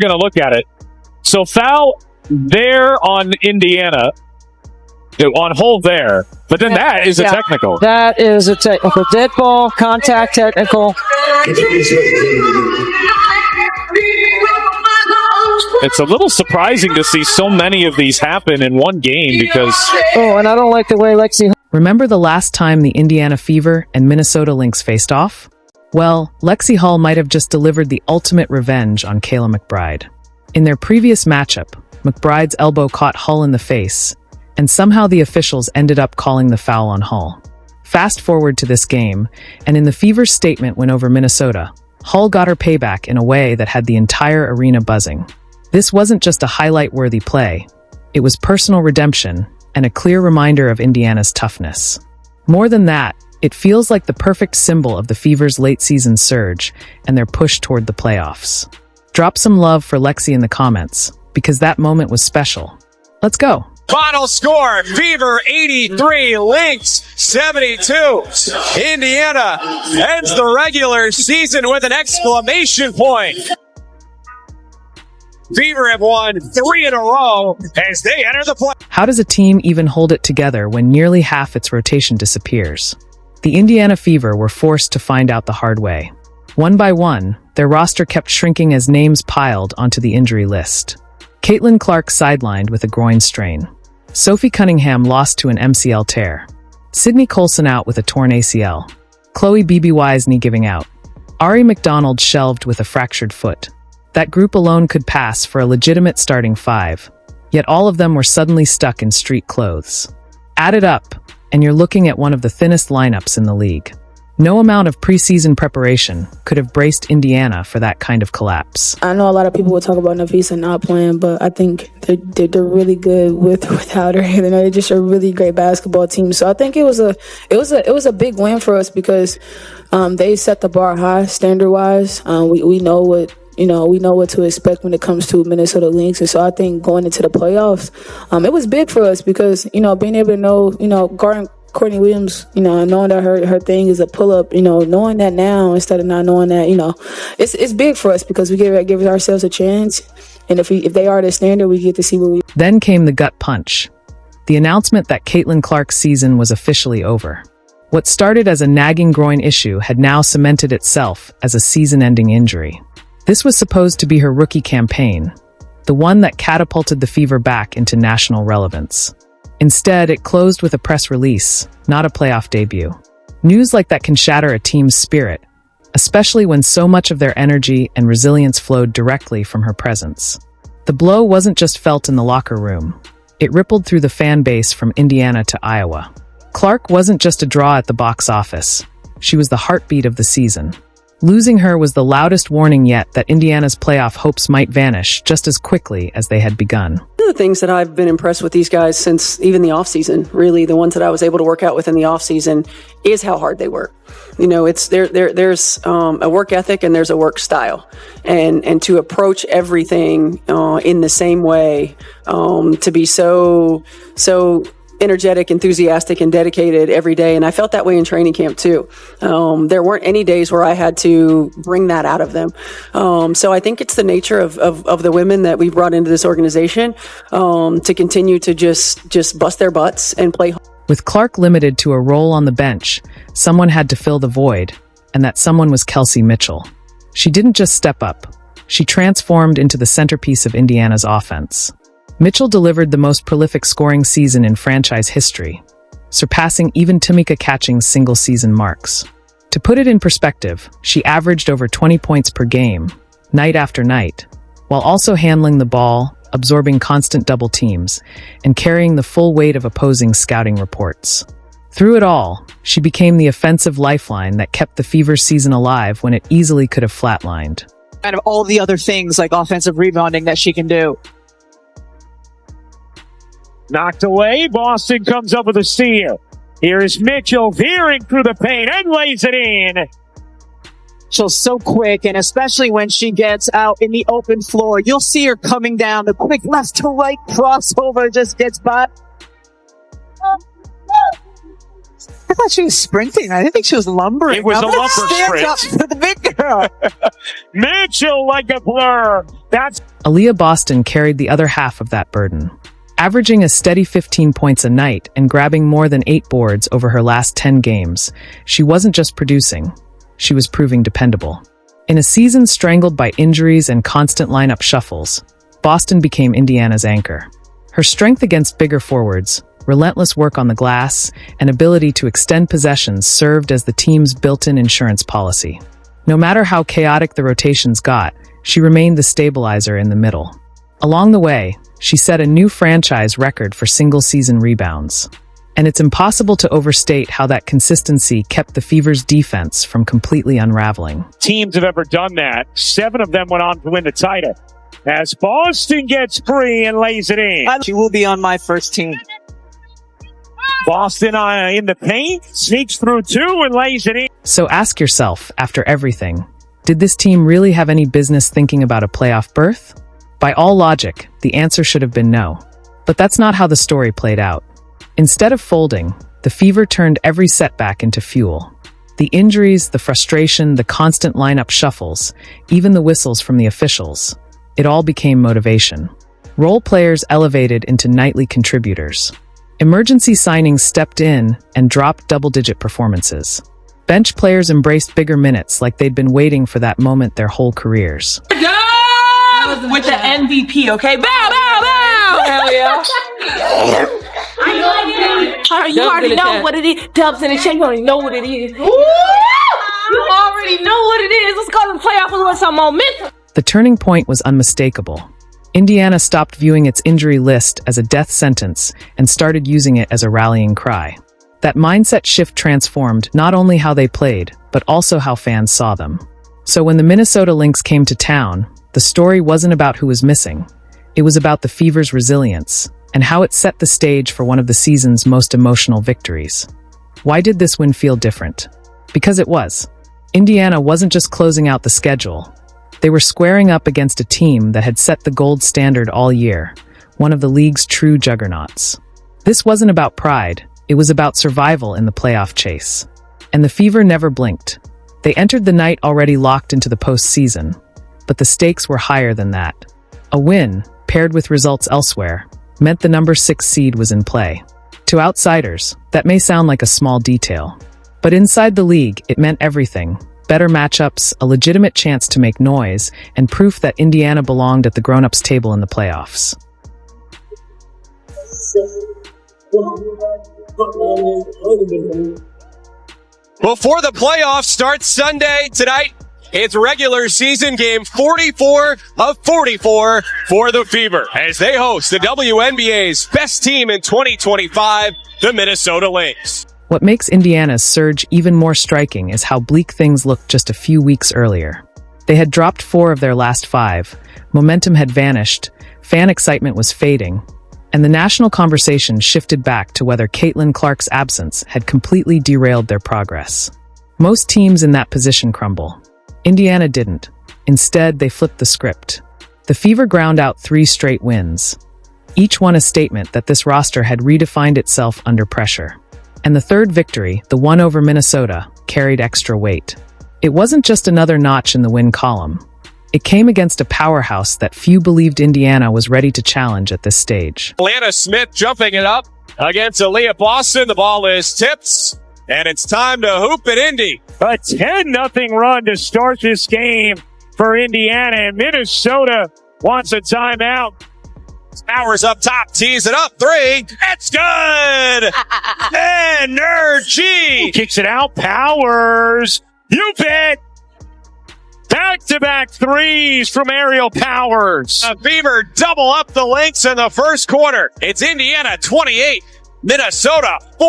going to look at it. So foul there on Indiana, on Hull there, but then that is a technical. That is a technical. Dead ball, contact technical. It's a little surprising to see so many of these happen in one game because... Oh, and I don't like the way Lexie... Remember the last time the Indiana Fever and Minnesota Lynx faced off? Well, Lexie Hull might have just delivered the ultimate revenge on Kayla McBride. In their previous matchup, McBride's elbow caught Hull in the face, and somehow the officials ended up calling the foul on Hull. Fast forward to this game, and in the Fever's statement win over Minnesota, Hull got her payback in a way that had the entire arena buzzing. This wasn't just a highlight-worthy play. It was personal redemption and a clear reminder of Indiana's toughness. More than that, it feels like the perfect symbol of the Fever's late-season surge and their push toward the playoffs. Drop some love for Lexie in the comments, because that moment was special. Let's go! Final score, Fever 83, Lynx 72. Indiana ends the regular season with an exclamation point. Fever have won 3 in a row as they enter the play. How does a team even hold it together when nearly half its rotation disappears? The Indiana Fever were forced to find out the hard way. One by one, their roster kept shrinking as names piled onto the injury list. Caitlin Clark sidelined with a groin strain. Sophie Cunningham lost to an MCL tear. Sydney Colson out with a torn ACL. Chloe BBY's knee giving out. Ari McDonald shelved with a fractured foot. That group alone could pass for a legitimate starting 5, yet all of them were suddenly stuck in street clothes. Add it up, and you're looking at one of the thinnest lineups in the league. No amount of preseason preparation could have braced Indiana for that kind of collapse. I know a lot of people will talk about Nafisa not playing, but I think they're really good without her. You know, they're just a really great basketball team. So I think it was a big win for us because they set the bar high standard wise. We know what. We know what to expect when it comes to Minnesota Lynx. And so I think going into the playoffs, it was big for us because, being able to know, guarding Courtney Williams, knowing that her thing is a pull-up, knowing that now instead of not knowing that, it's big for us because we give ourselves a chance. And if they are the standard, we get to see what we... Then came the gut punch. The announcement that Caitlin Clark's season was officially over. What started as a nagging groin issue had now cemented itself as a season-ending injury. This was supposed to be her rookie campaign, the one that catapulted the Fever back into national relevance. Instead, it closed with a press release, not a playoff debut. News like that can shatter a team's spirit, especially when so much of their energy and resilience flowed directly from her presence. The blow wasn't just felt in the locker room. It rippled through the fan base from Indiana to Iowa. Clark wasn't just a draw at the box office. She was the heartbeat of the season. Losing her was the loudest warning yet that Indiana's playoff hopes might vanish just as quickly as they had begun. One of the things that I've been impressed with these guys since even the offseason, really the ones that I was able to work out with in the offseason, is how hard they work. There's a work ethic and there's a work style, and to approach everything in the same way, to be so energetic, enthusiastic, and dedicated every day. And I felt that way in training camp too. There weren't any days where I had to bring that out of them. So I think it's the nature of the women that we brought into this organization to continue to just bust their butts and play. With Clark limited to a role on the bench, someone had to fill the void, and that someone was Kelsey Mitchell. She didn't just step up. She transformed into the centerpiece of Indiana's offense. Mitchell delivered the most prolific scoring season in franchise history, surpassing even Tamika Catching's single-season marks. To put it in perspective, she averaged over 20 points per game, night after night, while also handling the ball, absorbing constant double teams, and carrying the full weight of opposing scouting reports. Through it all, she became the offensive lifeline that kept the Fever's season alive when it easily could have flatlined. Kind of all the other things like offensive rebounding that she can do. Knocked away. Boston comes up with a steal. Here is Mitchell veering through the paint and lays it in. She's so quick, and especially when she gets out in the open floor, you'll see her coming down. The quick left to right crossover just gets by. I thought she was sprinting. I didn't think she was lumbering. It was a lumber Stand up sprint. for the big girl. Mitchell like a blur. That's Aaliyah Boston carried the other half of that burden. Averaging a steady 15 points a night and grabbing more than 8 boards over her last 10 games, she wasn't just producing, she was proving dependable. In a season strangled by injuries and constant lineup shuffles, Boston became Indiana's anchor. Her strength against bigger forwards, relentless work on the glass, and ability to extend possessions served as the team's built-in insurance policy. No matter how chaotic the rotations got, she remained the stabilizer in the middle. Along the way, she set a new franchise record for single-season rebounds. And it's impossible to overstate how that consistency kept the Fever's defense from completely unraveling. teams have ever done that. 7 of them went on to win the title. As Boston gets free and lays it in. She will be on my first team. Boston in the paint, sneaks through 2 and lays it in. So ask yourself, after everything, did this team really have any business thinking about a playoff berth? By all logic, the answer should have been no. But that's not how the story played out. Instead of folding, the Fever turned every setback into fuel. The injuries, the frustration, the constant lineup shuffles, even the whistles from the officials, it all became motivation. Role players elevated into nightly contributors. Emergency signings stepped in and dropped double-digit performances. Bench players embraced bigger minutes like they'd been waiting for that moment their whole careers. With the MVP, okay? Bow, bow, bow! Hell yeah. You already know what it is. Dubs in the check, you already know what it is. You already know what it is. Let's go to the playoffs with some momentum. The turning point was unmistakable. Indiana stopped viewing its injury list as a death sentence and started using it as a rallying cry. That mindset shift transformed not only how they played, but also how fans saw them. So when the Minnesota Lynx came to town, the story wasn't about who was missing. It was about the Fever's resilience and how it set the stage for one of the season's most emotional victories. Why did this win feel different? Because it was. Indiana wasn't just closing out the schedule. They were squaring up against a team that had set the gold standard all year, one of the league's true juggernauts. This wasn't about pride, it was about survival in the playoff chase. And the Fever never blinked. They entered the night already locked into the postseason, but the stakes were higher than that. A win, paired with results elsewhere, meant the number 6 seed was in play. To outsiders, that may sound like a small detail. But inside the league, it meant everything. Better matchups, a legitimate chance to make noise, and proof that Indiana belonged at the grown-ups table in the playoffs. Before the playoffs start Sunday tonight, it's regular season game 44 of 44 for the Fever as they host the WNBA's best team in 2025, the Minnesota Lynx. What makes Indiana's surge even more striking is how bleak things looked just a few weeks earlier. They had dropped 4 of their last 5, momentum had vanished, fan excitement was fading, and the national conversation shifted back to whether Caitlin Clark's absence had completely derailed their progress. Most teams in that position crumble. Indiana didn't. Instead, they flipped the script. The Fever ground out 3 straight wins. Each one a statement that this roster had redefined itself under pressure. And the third victory, the one over Minnesota, carried extra weight. It wasn't just another notch in the win column. It came against a powerhouse that few believed Indiana was ready to challenge at this stage. Atlanta Smith jumping it up against Aaliyah Boston. The ball is tipped, and it's time to hoop at Indy. A 10-0 run to start this game for Indiana, and Minnesota wants a timeout. Powers up top, tees it up, 3. It's good! Energy! Kicks it out, Powers. You bet! Back-to-back threes from Aerial Powers. The Fever double up the Lynx in the first quarter. It's Indiana 28, Minnesota 4.